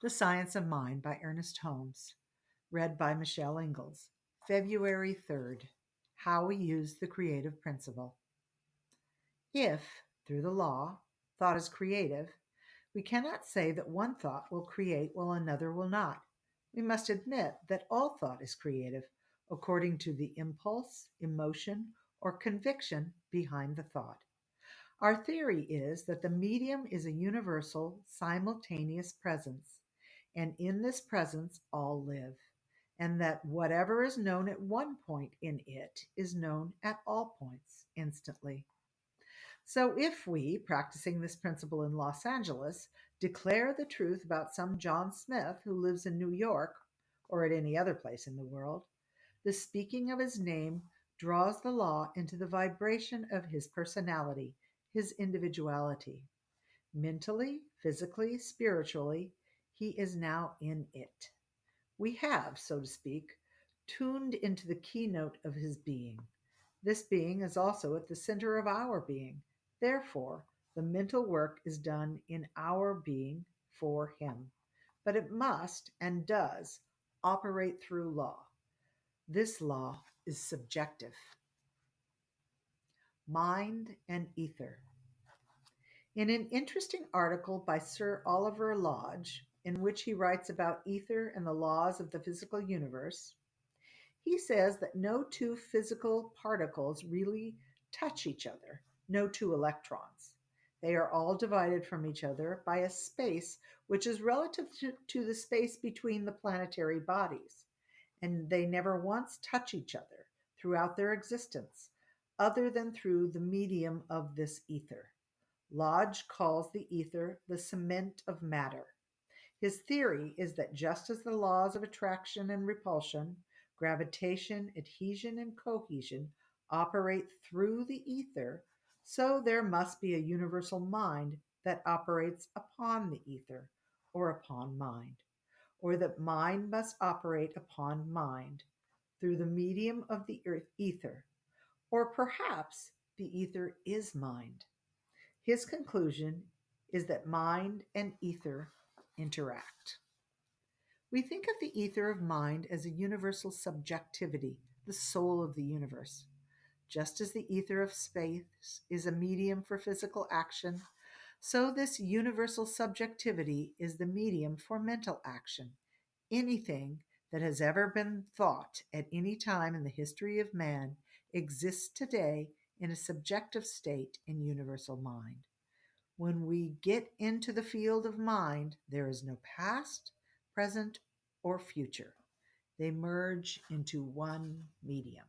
The Science of Mind by Ernest Holmes, read by Michelle Ingalls. February 3rd. How we use the creative principle. If, through the law, thought is creative, we cannot say that one thought will create while another will not. We must admit that all thought is creative, according to the impulse, emotion, or conviction behind the thought. Our theory is that the medium is a universal, simultaneous presence, and in this presence all live, and that whatever is known at one point in it is known at all points instantly. So if we, practicing this principle in Los Angeles, declare the truth about some John Smith who lives in New York or at any other place in the world, the speaking of his name draws the law into the vibration of his personality, his individuality. Mentally, physically, spiritually, he is now in it. We have, so to speak, tuned into the keynote of his being. This being is also at the center of our being. Therefore, the mental work is done in our being for him. But it must and does operate through law. This law is subjective. Mind and Ether. In an interesting article by Sir Oliver Lodge, in which he writes about ether and the laws of the physical universe, he says that no two physical particles really touch each other, no two electrons. They are all divided from each other by a space which is relative to the space between the planetary bodies, and they never once touch each other throughout their existence, other than through the medium of this ether. Lodge calls the ether the cement of matter. His theory is that just as the laws of attraction and repulsion, gravitation, adhesion, and cohesion operate through the ether, so there must be a universal mind that operates upon the ether, or upon mind, or that mind must operate upon mind through the medium of the ether, or perhaps the ether is mind. His conclusion is that mind and ether interact. We think of the ether of mind as a universal subjectivity, the soul of the universe. Just as the ether of space is a medium for physical action, so this universal subjectivity is the medium for mental action. Anything that has ever been thought at any time in the history of man exists today in a subjective state in universal mind. When we get into the field of mind, there is no past, present, or future. They merge into one medium.